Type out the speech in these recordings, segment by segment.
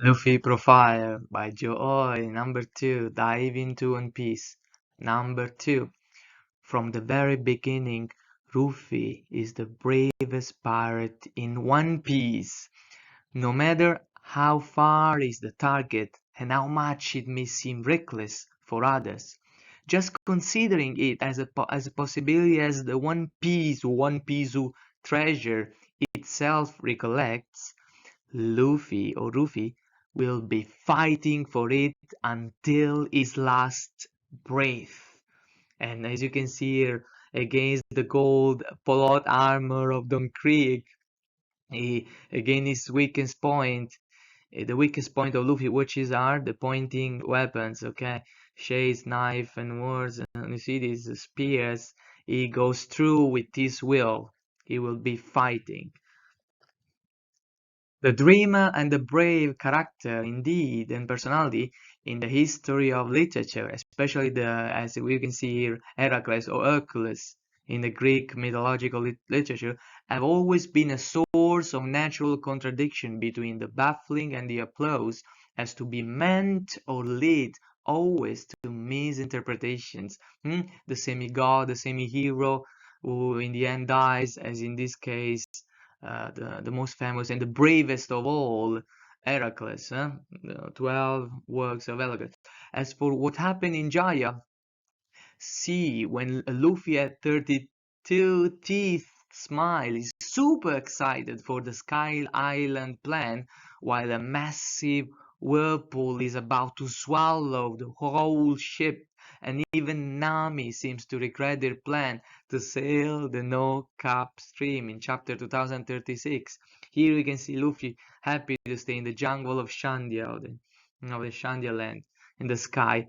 Luffy Profile by Joy. Number 2, Dive into One Piece. Number 2, from the very beginning, Luffy is the bravest pirate in One Piece. No matter how far is the target and how much it may seem reckless for others, just considering it as as a possibility as the One Piece treasure itself recollects, Luffy will be fighting for it until his last breath. And as you can see here, against the gold plot armor of Don Krieg, again his weakest point, the weakest point of Luffy, which is are the pointing weapons, okay? Shades, knife, and words, and you see these spears, he goes through with his will. He will be fighting. The dreamer and the brave character indeed and personality in the history of literature, especially as we can see here, Heracles or Hercules in the Greek mythological literature, have always been a source of natural contradiction between the baffling and the applause, as to be meant or lead always to misinterpretations. The semi-god, the semi-hero, who in the end dies, as in this case, the most famous and the bravest of all, Heracles, the 12 works of Heracles. As for what happened in Jaya, see, when Luffy had 32 teeth smile, is super excited for the Sky Island plan, while a massive whirlpool is about to swallow the whole ship, and even Nami seems to regret their plan to sail the No Cap stream in chapter 2036. Here we can see Luffy happy to stay in the jungle of Shandia, of the Shandia land, in the sky.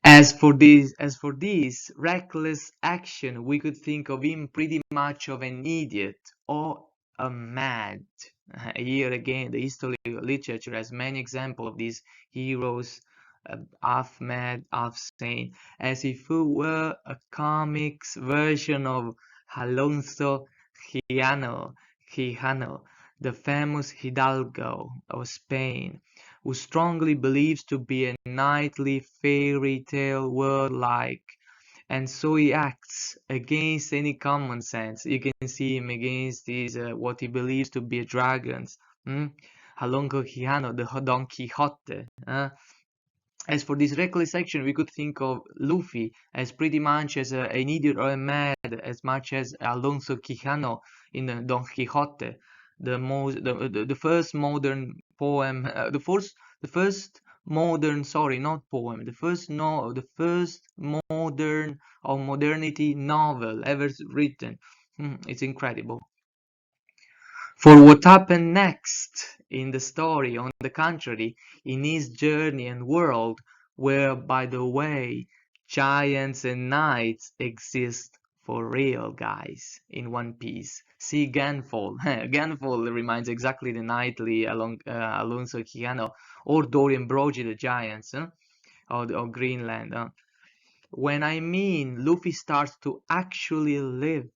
As for this reckless action, we could think of him pretty much of an idiot or a mad. Here again, the history literature has many examples of these heroes, half mad, half sane, as if he were a comics version of Alonso Quijano, the famous Hidalgo of Spain, who strongly believes to be a knightly fairy tale world-like, and so he acts against any common sense. You can see him against these what he believes to be dragons. Alonso Quijano, the Don Quixote. As for this reckless action, we could think of Luffy as pretty much as an idiot or a mad, as much as Alonso Quijano in Don Quixote, the first modern poem, the first modern, sorry, not poem, the first modern or modernity novel ever written. It's incredible. For what happened next in the story, on the contrary, in his journey and world, where, by the way, giants and knights exist for real, guys, in One Piece. See Ganfall. Ganfall reminds exactly the knightly Alonso Quijano or Dorian Broglie, the giants, or Greenland. When I mean Luffy starts to actually live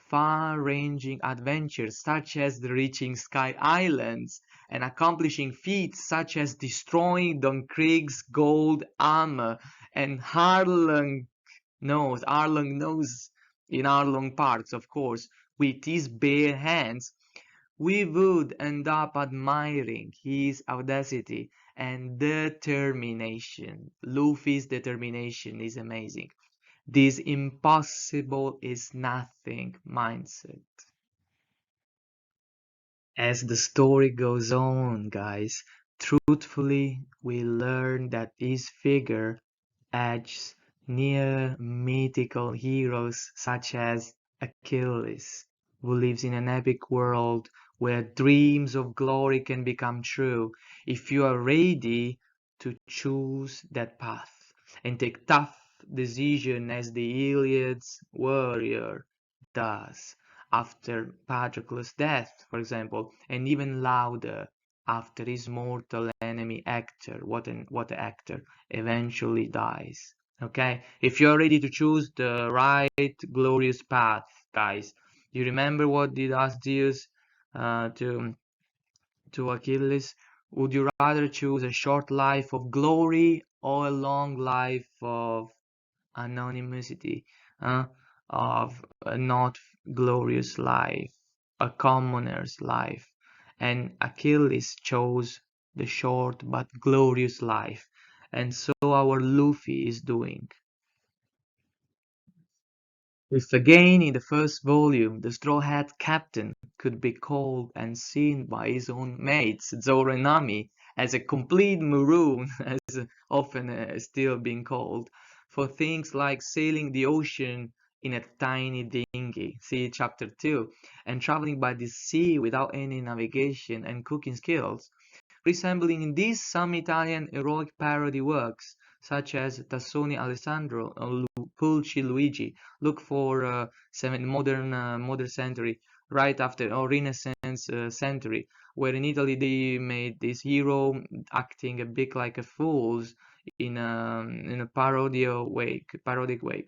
far-ranging adventures such as the reaching Sky Islands and accomplishing feats such as destroying Don Krieg's gold armor and Arlong knows in Arlong Parks, of course, with his bare hands, we would end up admiring his audacity and determination. Luffy's determination is amazing. This impossible is nothing mindset. As the story goes on, guys, truthfully, we learn that his figure edges near mythical heroes such as Achilles, who lives in an epic world where dreams of glory can become true if you are ready to choose that path and take tough decision as the Iliad's warrior does after Patroclus' death, for example, and even louder after his mortal enemy Hector, what Hector eventually dies. Okay, if you're ready to choose the right glorious path, guys, you remember what did ask Zeus to to Achilles, would you rather choose a short life of glory or a long life of anonymity, uh, of a not glorious life, a commoner's life? And Achilles chose the short but glorious life, and so our Luffy is doing. If again in the first volume the Straw Hat Captain could be called and seen by his own mates, Zoro and Nami, as a complete maroon, as often still being called, for things like sailing the ocean in a tiny dinghy, see chapter 2, and traveling by the sea without any navigation and cooking skills, resembling indeed some Italian heroic parody works, such as Tassoni Alessandro or Pulci Luigi. Look for modern century, right after or Renaissance century, where in Italy they made this hero acting a bit like a fool in a parodic way,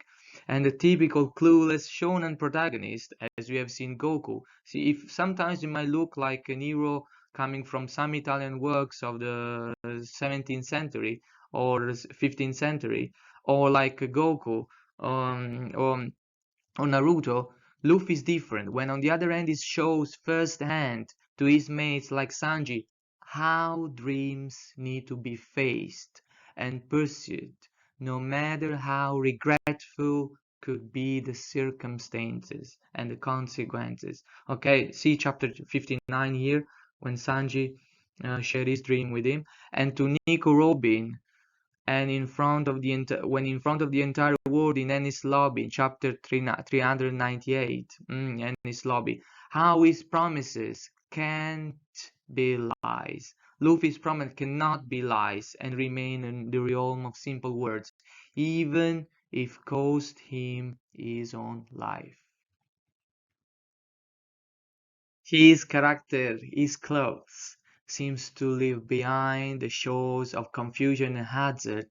and the typical clueless shonen protagonist, as we have seen Goku. See, if sometimes you might look like an hero coming from some Italian works of the 17th century or 15th century, or like Goku or Naruto, Luffy is different, when on the other hand he shows firsthand to his mates like Sanji how dreams need to be faced and pursued, no matter how regretful could be the circumstances and the consequences. Okay, see chapter 59 here, when Sanji shared his dream with him, and to Nico Robin, and when in front of the entire world in Ennis Lobby, chapter 398, Ennis Lobby, how his promises can't be lies. Luffy's promise cannot be lies and remain in the realm of simple words, even if cost him his own life. His character, his clothes, seems to leave behind the shores of confusion and hazard,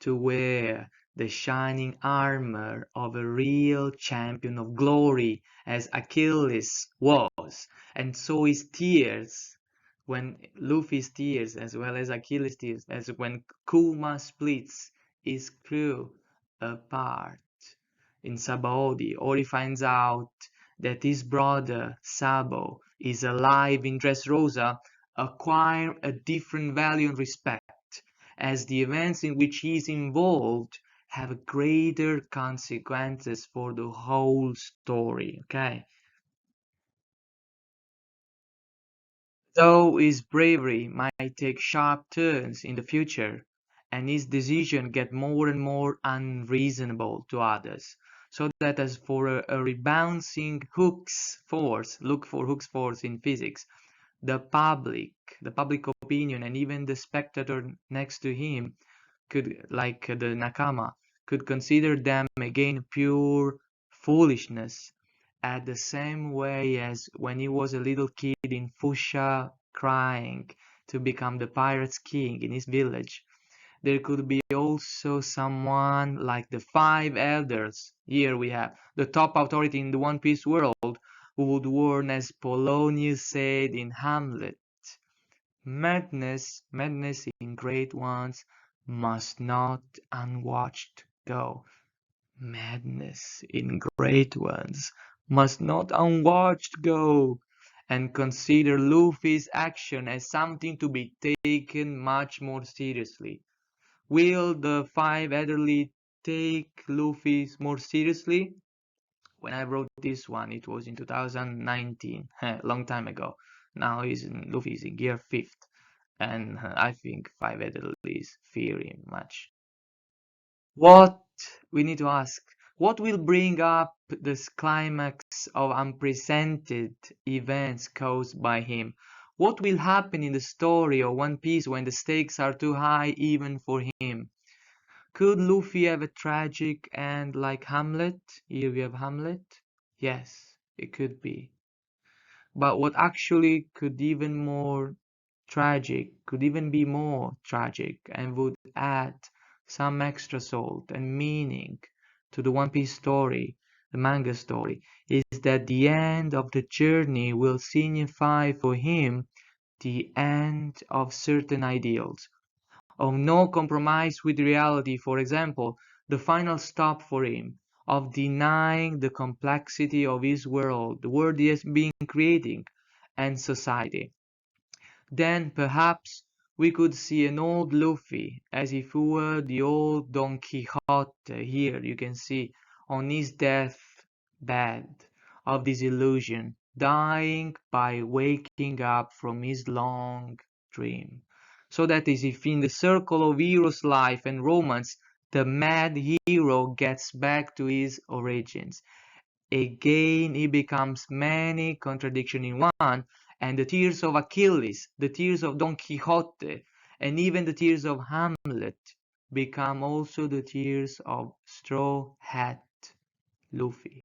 to wear the shining armor of a real champion of glory, as Achilles was, and so his tears, when Luffy's tears, as well as Achilles' tears, as when Kuma splits his crew apart in Sabaody, or he finds out that his brother Sabo is alive in Dressrosa, acquire a different value and respect, as the events in which he is involved have greater consequences for the whole story. Okay, though his bravery might take sharp turns in the future, and his decision get more and more unreasonable to others, so that as for a rebounding Hooke's force, look for Hooke's force in physics, the public, the public opinion, and even the spectator next to him could, like the Nakama, could consider them again pure foolishness, at the same way as when he was a little kid in Fusha crying to become the pirate's king in his village. There could be also someone like the five elders. Here we have the top authority in the One Piece world, who would warn, as Polonius said in Hamlet, madness in great ones must not unwatched go. Madness in great ones must not unwatched go, and consider Luffy's action as something to be taken much more seriously. Will the five elderly take Luffy more seriously? When I wrote this one, it was in 2019, a long time ago. Now Luffy is in gear 5th, and I think five elderlies fear him much. What we need to ask, what will bring up this climax of unprecedented events caused by him? What will happen in the story of One Piece when the stakes are too high even for him? Could Luffy have a tragic end like Hamlet? Here we have Hamlet. Yes, it could be. But what actually could even be more tragic, and would add some extra salt and meaning to the One Piece story, the manga story, is that the end of the journey will signify for him the end of certain ideals, of no compromise with reality, for example, the final stop for him, of denying the complexity of his world, the world he has been creating, and society. Then perhaps we could see an old Luffy, as if he were the old Don Quixote here you can see on his death bed of disillusion, dying by waking up from his long dream. So that is if in the circle of hero's life and romance, the mad hero gets back to his origins. Again he becomes many contradictions in one, and the tears of Achilles, the tears of Don Quixote, and even the tears of Hamlet become also the tears of Straw Hat Luffy.